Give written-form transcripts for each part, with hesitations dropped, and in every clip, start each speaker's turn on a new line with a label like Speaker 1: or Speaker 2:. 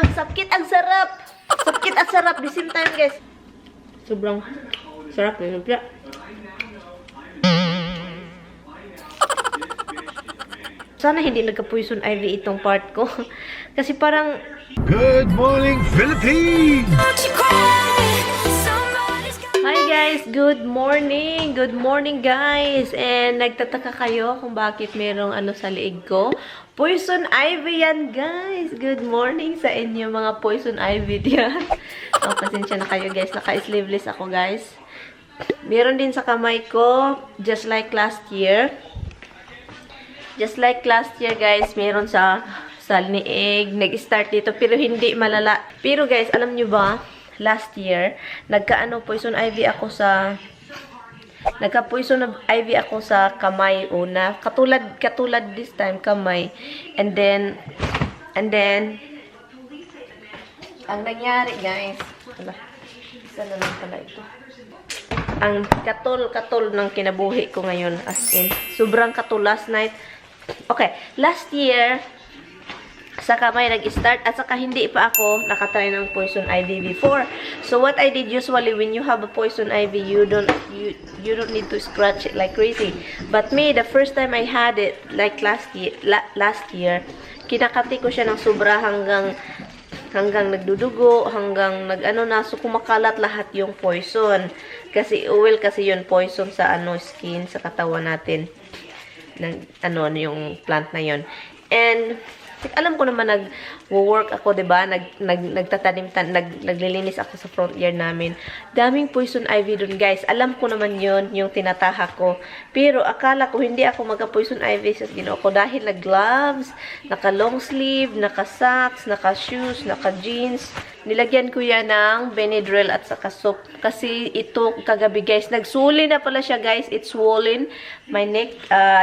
Speaker 1: ang sakit, ang sarap. Sakit at sarap the same time, guys. Sobrang sarap ng lumpia. Sana hindi nagka-poison ivy itong part ko. Kasi parang...
Speaker 2: Good morning, Philippines!
Speaker 1: Hi guys! Good morning! Good morning guys! And nagtataka kayo kung bakit merong ano sa liig ko. Poison ivy yan guys! Good morning sa inyo mga poison ivy diyan. So, pasensya na kayo guys. Naka-sleeveless ako guys. Meron din sa kamay ko. Just like last year. Just like last year, guys, meron sa liig. Nag-start dito, pero hindi malala. Pero, guys, alam nyo ba, last year, poison ivy ako sa... Nagka-poison ivy ako sa kamay una. Katulad this time, kamay. And then, ang nangyari, guys, sana lang pala ito. Ang katol ng kinabuhi ko ngayon, as in, sobrang katol last night. Okay, last year, sa kamay nag-start at saka hindi pa ako nakatry ng poison ivy before. So what I did usually when you have a poison ivy, you don't need to scratch it like crazy. But me, the first time I had it like last year, kinakati ko siya ng sobra hanggang nagdudugo, hanggang so kumakalat lahat yung poison. Kasi oil kasi yun poison sa skin, sa katawan natin. Yung plant na yun. And alam ko naman nag-work ako, 'di ba? Naglilinis ako sa front yard namin. Daming poison ivy dun, guys. Alam ko naman 'yon, yung tinatahak ko. Pero akala ko hindi ako magka-poison ivy sa ginoo ko dahil nag-gloves, naka-long sleeve, naka-socks, naka-shoes, naka-jeans. Nilagyan ko yan ng Benadryl at saka soap. Kasi ito kagabi, guys, nagsuli na pala siya, guys. It's swollen. My neck,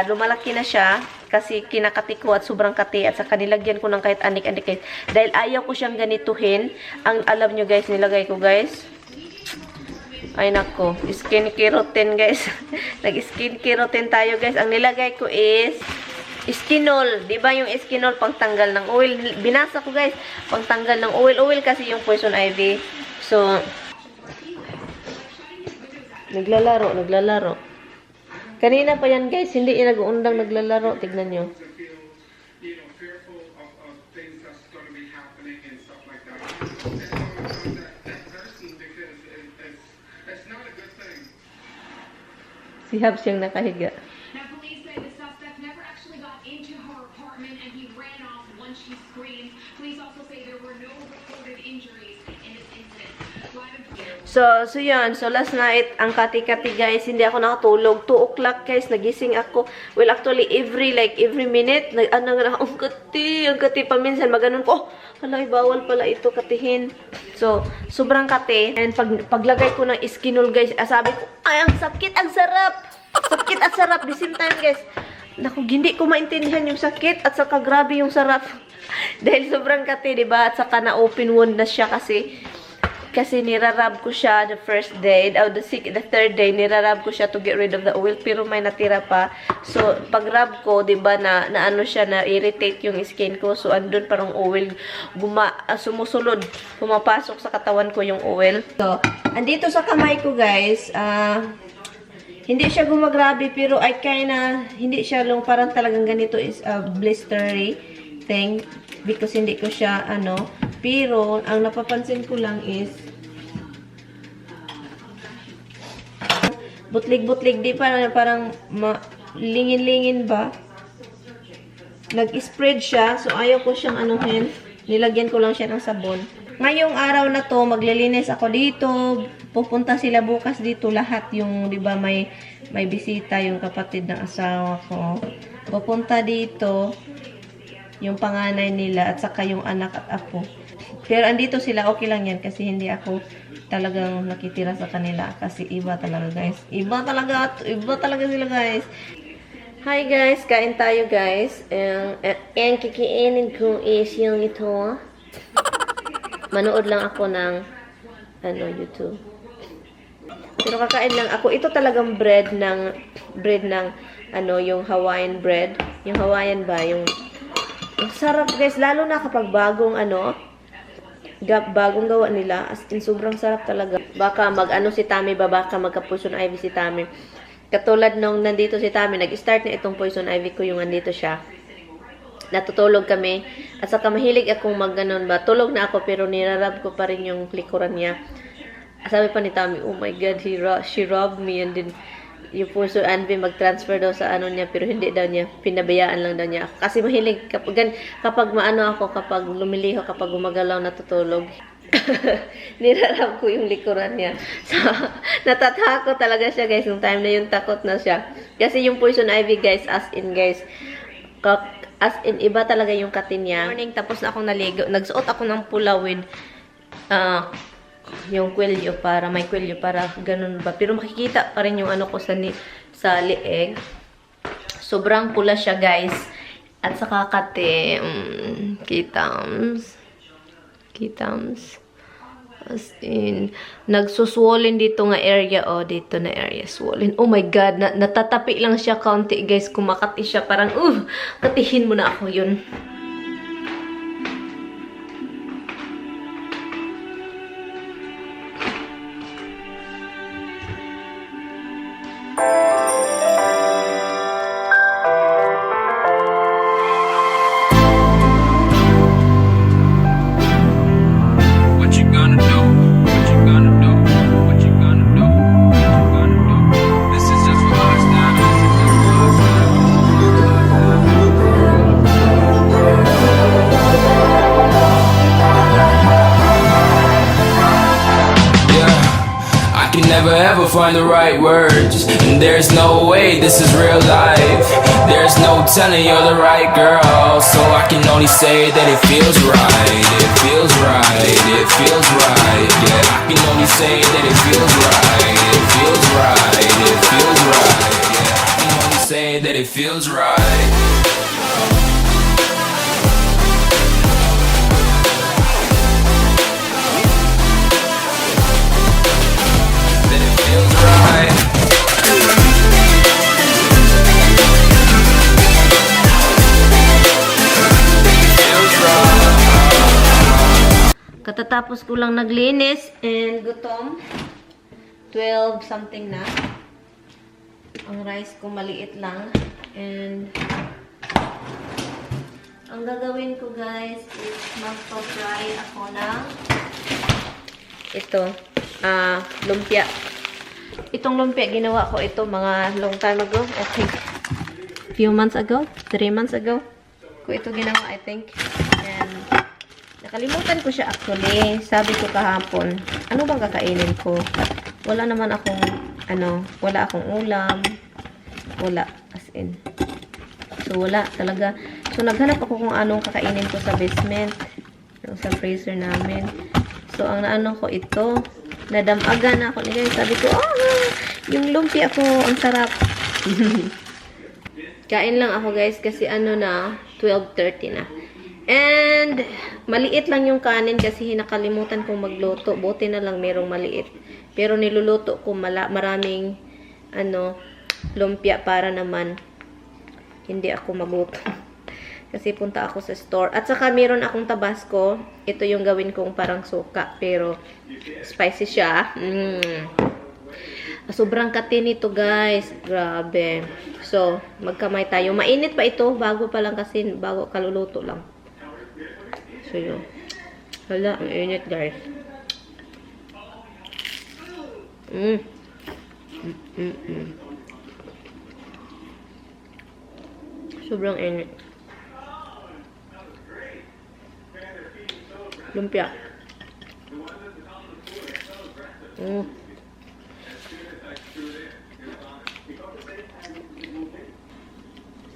Speaker 1: lumalaki na siya. Kasi kinakati ko at sobrang kati. At saka nilagyan ko ng kahit anik-anik, guys. Dahil ayaw ko siyang ganituhin. Ang alam nyo, guys, nilagay ko, guys. Ay, nako. Skincare routine, guys. Nag-skincare routine tayo, guys. Ang nilagay ko is... Skinol, di ba yung skinol pangtanggal ng oil? Binasa ko guys, pangtanggal ng oil kasi yung poison ivy. So naglalaro. Kanina pa yan guys, hindi nag-uundang naglalaro, tignan nyo. Si Habs yung nakahiga. So yan. So, last night, ang kati-kati, guys, hindi ako nakatulog. 2 o'clock, guys, nagising ako. Well, actually, every minute, ang kati paminsan, maganon ko, halay, bawal pala ito katihin. So, sobrang kati. And paglagay ko ng skinol, guys, sabi ko, ay, ang sakit, ang sarap. Sakit at sarap, the same time, guys. Naku, hindi ko maintindihan yung sakit at saka grabe yung sarap. Dahil sobrang kati, diba? At saka na-open wound na siya kasi nirarab ko siya the first day, the third day, nirarab ko siya to get rid of the oil, pero may natira pa. So, pag rub ko, diba, na siya, na-irritate yung skin ko. So, andun parang oil, sumusulod, pumapasok sa katawan ko yung oil. So, andito sa kamay ko, guys, hindi siya gumagrabe, pero hindi siya parang talagang ganito is blistery thing, because hindi ko siya, pero, ang napapansin ko lang is, butlig-butlig, di parang lingin-lingin ba? Nag-spread siya, so ayaw ko siyang anuhin. Nilagyan ko lang siya ng sabon. Ngayong araw na to, maglilinis ako dito. Pupunta sila bukas dito lahat yung, di ba, may bisita yung kapatid ng asawa ko. Pupunta dito yung panganay nila at saka yung anak at apo. Pero andito sila, okay lang yan kasi hindi ako talagang nakitira sa kanila kasi iba talaga guys. Iba talaga sila guys. Hi guys, kain tayo guys. And kikiinin ko is yung ito. Manood lang ako ng YouTube. Pero kakain lang ako. Ito talagang bread ng yung Hawaiian bread. Yung Hawaiian ba? Yung sarap guys, lalo na kapag bagong bagong gawa nila. As in, sobrang sarap talaga. Baka mag-ano si Tami ba? Baka magka-poison ivy si Tami. Katulad nung nandito si Tami, nag-start na itong poison ivy ko yung nandito siya. Natutulog kami. At saka mahilig akong mag-ganon ba. Tulog na ako pero nirarab ko pa rin yung likuran niya. Sabi pa ni Tami, oh my God, she robbed me. And then, yung poison ivy mag-transfer daw sa ano niya. Pero hindi daw niya. Pinabayaan lang daw niya. Kasi mahilig, kapag maano ako, kapag lumiliho, kapag gumagalaw, natutulog. Nirarab ko yung likuran niya. So, natatakot talaga siya, guys. Yung time na yun, takot na siya. Kasi yung poison ivy, guys, as in, iba talaga yung katin niya. Morning, tapos na akong naligo. Nagsuot ako ng pula with yung kwelyo para, may kwelyo para ganun ba. Pero makikita pa rin yung ano ko sa lieg. Sobrang pula siya, guys. At saka kate, kitams. As in, nagsuswollen dito nga area, dito na area swollen. Oh my God, natatapi lang siya kaunti, guys. Kumakati siya, parang, katihin mo na ako yun.
Speaker 2: What you gonna do? What you gonna do? What you gonna do? What you gonna do? This is just for us now.
Speaker 3: Yeah, I can never ever find the right words, and there's no way this is real life. There's no telling you're the right girl, so I can only say that it feels right. It feels right. It feels right. Yeah, I can only say that it feels right. It feels right. It feels right. Yeah, I can only say that it feels right. That it feels right. Feels right.
Speaker 1: Katatapos ko lang naglinis and gutom. 12 something na. Ang rice ko maliit lang. And ang gagawin ko, guys, is magpa-fry ako ng ito, lumpia. Itong lumpia, ginawa ko ito mga long time ago. I think few months ago, 3 months ago ko ito ginawa, I think. And nakalimutan ko siya actually. Sabi ko kahapon, ano bang kakainin ko? Wala naman akong, wala akong ulam. Wala, as in. So, wala talaga. So, naghanap ako kung anong kakainin ko sa basement. Sa freezer namin. So, ang naano ko ito, nadamagan na ako ni guys. Sabi ko, yung lumpia ko, ang sarap. Kain lang ako guys, kasi na, 12:30 na. And, maliit lang yung kanin kasi nakalimutan kong magluto. Buti na lang merong maliit. Pero niluluto ko maraming, lumpia para naman hindi ako magluto. Kasi punta ako sa store. At saka meron akong tabasco. Ito yung gawin kong parang suka. Pero spicy siya. Sobrang katin ito guys. Grabe. So, magkamay tayo. Mainit pa ito. Bago pa lang kasi. Bago kaluluto lang. So, yun. Hala, ang init guys. Sobrang init. Lumpia.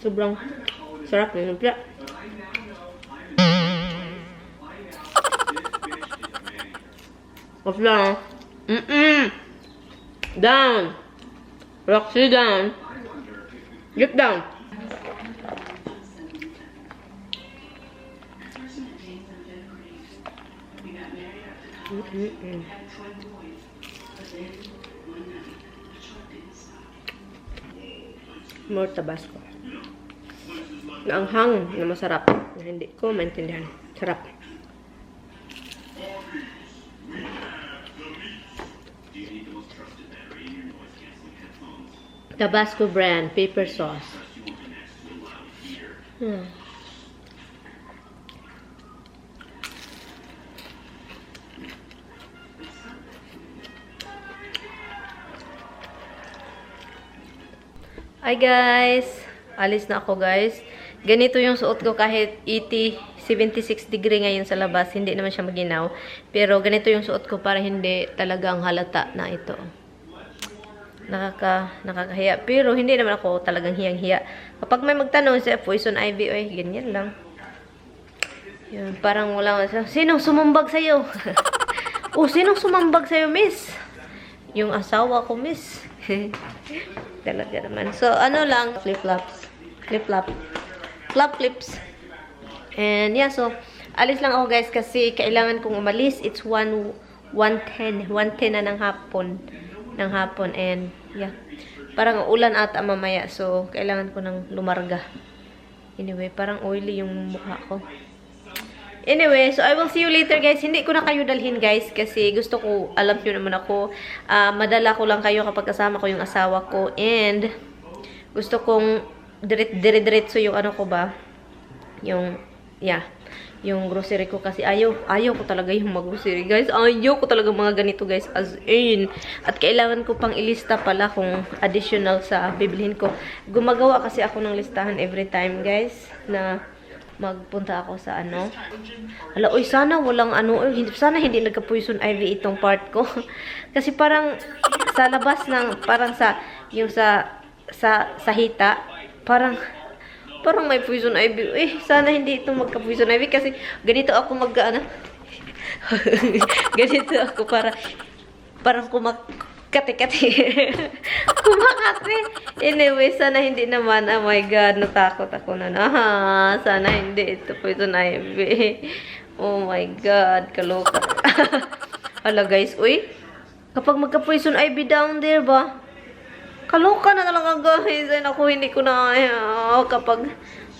Speaker 1: Sobrang sarap ng lumpia. Off lang. Down. Roxy down. Get down. More tabasco. Na ang hang na masarap. Na hindi ko maintindihan. Sarap. Tabasco brand pepper sauce. Hi guys! Alis na ako guys. Ganito yung suot ko kahit 76 degree ngayon sa labas. Hindi naman siya maginaw. Pero ganito yung suot ko para hindi talagang halata na ito. Nakakahiya. Pero hindi naman ako talagang hiyang-hiya. Kapag may magtanong sa poison ivy, oy, ganyan lang. Yun, parang wala. Sinong sumambag sa'yo? Oh, sinong sumambag sa'yo, miss? Yung asawa ko, miss. Talaga naman. So, ano lang, flip-flops. Flip-flop. Flop flips. And yeah, so, alis lang ako guys kasi kailangan kong umalis. It's 1:10 na ng hapon. And yeah, parang ulan ata mamaya. So, kailangan ko nang lumarga. Anyway, parang oily yung mukha ko. Anyway, so I will see you later guys. Hindi ko na kayo dalhin guys kasi gusto ko, alam nyo naman ako, madala ko lang kayo kapag kasama ko yung asawa ko. And gusto kong dire-diretso yung ano ko ba, yung, yeah, yung grocery ko kasi ayaw ko talaga yung mag-grocery guys. Ayaw ko talaga mga ganito guys, as in. At kailangan ko pang ilista pala kung additional sa bibilhin ko. Gumagawa kasi ako ng listahan every time guys na magpunta ako sa ano. Hala, oy, sana walang ano, sana hindi nagka-poison ivy itong part ko. Kasi parang sa labas ng, parang sa, yung sa hita, parang may poison ivy. Sana hindi ito magka-poison ivy kasi ganito ako ano. Ganito ako parang kumakati-kati. Kumakati. Anyway, sana hindi naman. Oh my God, natakot ako na. Sana hindi ito poison ivy. Oh my God, kaloka. Hala guys, uy. Kapag magka-poison ivy down there ba? Kaloka na talaga guys. Ay naku, hindi ko na kapag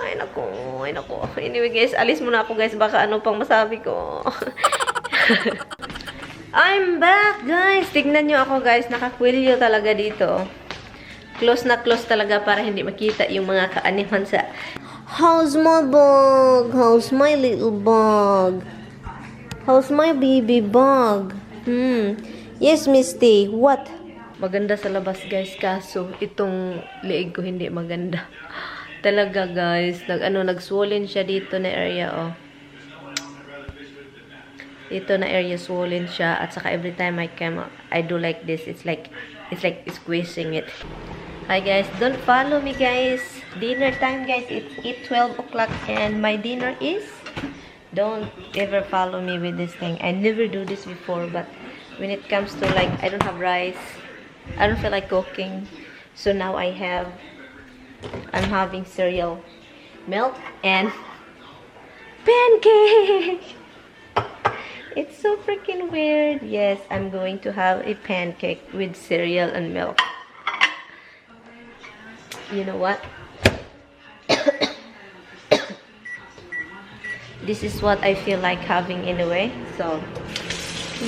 Speaker 1: ay naku. Anyway guys, alis muna ako guys. Baka ano pang masabi ko. I'm back guys. Tignan nyo ako guys. Nakakwilyo talaga dito. Close na close talaga para hindi makita yung mga kaaniman sa how's my bug? How's my little bug? How's my baby bug? Yes, Misty. What? Maganda sa labas guys, kaso itong leeg ko hindi maganda. Talaga guys, nag-swollen siya dito na area Dito na area swollen siya at saka every time I do like this, it's like squeezing it. Hi guys, don't follow me guys. Dinner time guys, it's 12 o'clock and my dinner is, don't ever follow me with this thing. I never do this before, but when it comes to like, I don't have rice, I don't feel like cooking. So now I'm having cereal, milk, and pancake. It's so freaking weird. Yes, I'm going to have a pancake with cereal and milk. You know what? This is what I feel like having anyway. So,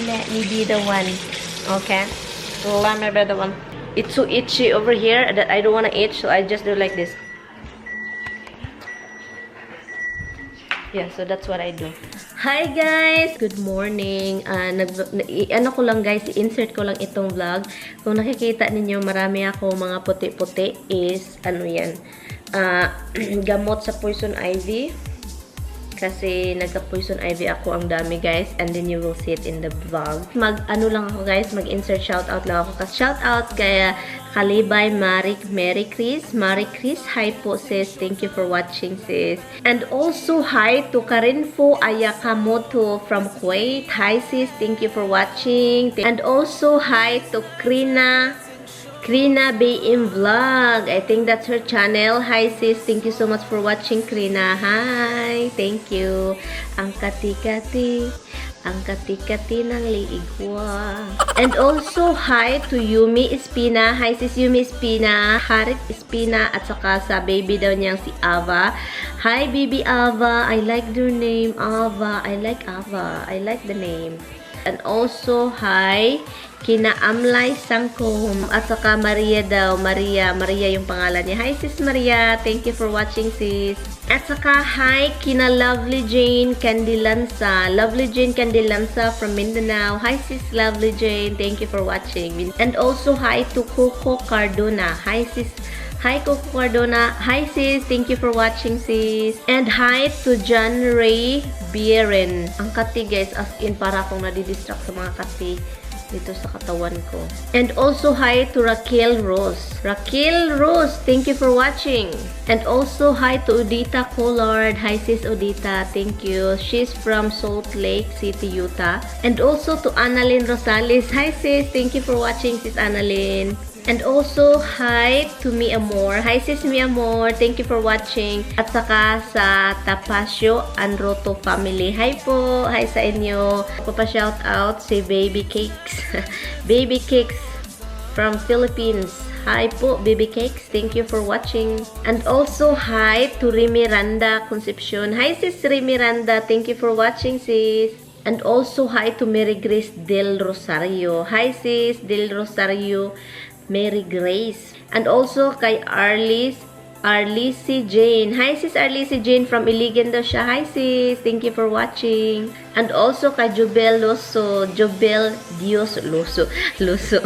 Speaker 1: let me be the one. Okay? Let me be the one. It's so itchy over here that I don't want to itch, so I just do like this. Yeah, so that's what I do. Hi guys! Good morning. Ano ko lang guys, i-insert ko lang itong vlog. Kung nakikita ninyo, marami ako mga puti-puti is, ano yan, gamot sa poison ivy. Kasi nagka-poison ivy ako ang dami guys, and then you will see it in the vlog. Ano lang ako guys, mag-insert shoutout lang ako. Shoutout kaya Kalibay Mary Chris, hi po sis, thank you for watching sis. And also hi to Karinfo Ayakamoto from Kuwait, hi sis, thank you for watching. And also hi to Krina BM Vlog. I think that's her channel. Hi sis, thank you so much for watching Krina. Hi, thank you. Ang kati-kati, ang kati-kati ng liigwa. And also, hi to Yumi Espina. Hi, sis Yumi Espina. Harit Espina. At saka sa baby daw niyang si Ava. Hi, baby Ava. I like your name, Ava. I like Ava. I like the name. And also, hi, kina Amlay Sangkom. At saka Maria daw. Maria yung pangalan niya. Hi, sis Maria. Thank you for watching, sis. At saka, hi, kina Lovely Jane Candilanza. Lovely Jane Candilanza from Mindanao. Hi, sis Lovely Jane. Thank you for watching. And also, hi to Coco Cardona. Hi, sis. Hi, Coco Cardona. Hi, sis. Thank you for watching, sis. And hi to John Ray Bieren. Ang kati, guys. As in, para akong nadidistract sa mga kati dito sa katawan ko. And also, hi to Raquel Rose. Raquel Rose, thank you for watching. And also, hi to Udita Collard. Hi, sis Udita. Thank you. She's from Salt Lake City, Utah. And also to Annalyn Rosales. Hi, sis. Thank you for watching, sis Annalyn. And also, hi to Mi Amor. Hi, sis Mi Amor. Thank you for watching. At saka sa Tapasio Anroto family. Hi po. Hi sa inyo. Papa-shout out si Baby Cakes. Baby Cakes from Philippines. Hi po, Baby Cakes. Thank you for watching. And also, hi to Rimiranda Concepcion. Hi, sis Rimiranda. Thank you for watching, sis. And also, hi to Mary Grace Del Rosario. Hi, sis Del Rosario. Mary Grace. And also kay Arlici Jane. Hi, sis Arlici Jane from Iligan daw siya. Hi, sis. Thank you for watching. And also kay Jobel Loso. Jobel Dios Loso. Loso.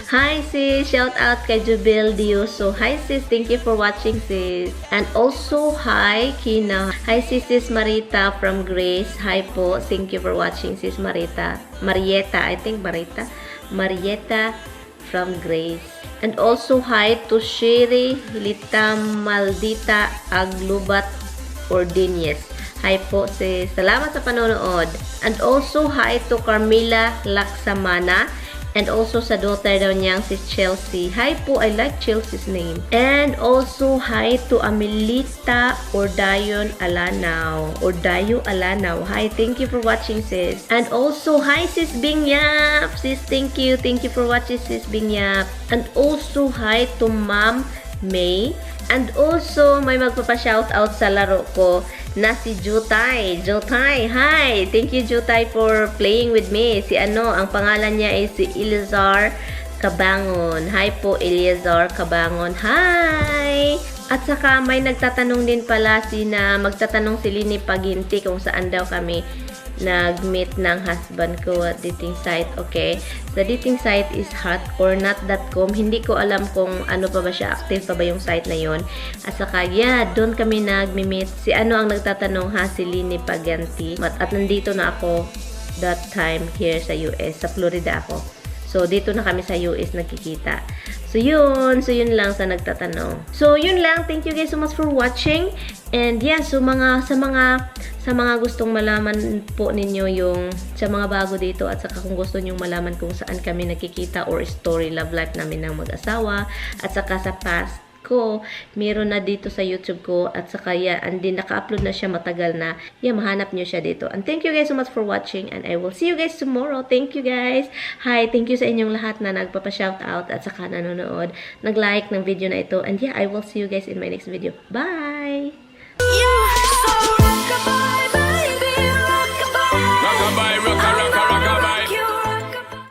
Speaker 1: Hi, sis. Shout out kay Jobel Dioso. Hi, sis. Thank you for watching, sis. And also, hi, Kina. Hi, sis Marita from Grace. Hi po. Thank you for watching, sis Marita. Marieta. I think Marita. Marieta from Grace. And also, hi to Sherry Lita Maldita Aglubat Ordines. Hi po, sis. Salamat sa panonood. And also, hi to Carmila Laksamana. And also sa daughter daw niyang si Chelsea. Hi po, I like Chelsea's name. And also, hi to Amelita Ordayon Alanaw. Ordayo Alanaw. Hi, thank you for watching, sis. And also, hi, sis Bingyap. Sis, thank you. Thank you for watching, sis Bingyap. And also, hi to Ma'am May. And also, may magpapa-shoutout sa laro ko na si Jutay. Jutay, hi! Thank you, Jutay, for playing with me. Si ang pangalan niya ay si Elizar Cabangon. Hi po, Elizar Cabangon. Hi! At saka, may nagtatanong din pala magtatanong si Lini Paginti kung saan daw kami nag-meet ng husband ko at dating site. Okay? Sa dating site is hotornot.com. Hindi ko alam kung ano pa ba siya, active pa ba yung site na yon. At saka, yeah, doon kami nag-meet. Si ang nagtatanong ha, si Lini Paganti. At nandito na ako that time here sa US. Sa Florida ako. So, dito na kami sa US nagkikita. So, yun. So, yun lang sa nagtatanong. So, yun lang. Thank you guys so much for watching. And, yeah, so, sa mga gustong malaman po ninyo yung sa mga bago dito at saka kung gusto nyong malaman kung saan kami nakikita or story love life namin ng mag-asawa at saka sa past ko, meron na dito sa YouTube ko at saka and din naka-upload na siya matagal na. Mahanap nyo siya dito. And thank you guys so much for watching and I will see you guys tomorrow. Thank you guys. Hi, thank you sa inyong lahat na nagpapa-shoutout at saka nanonood, nag-like ng video na ito. And yeah, I will see you guys in my next video. Bye!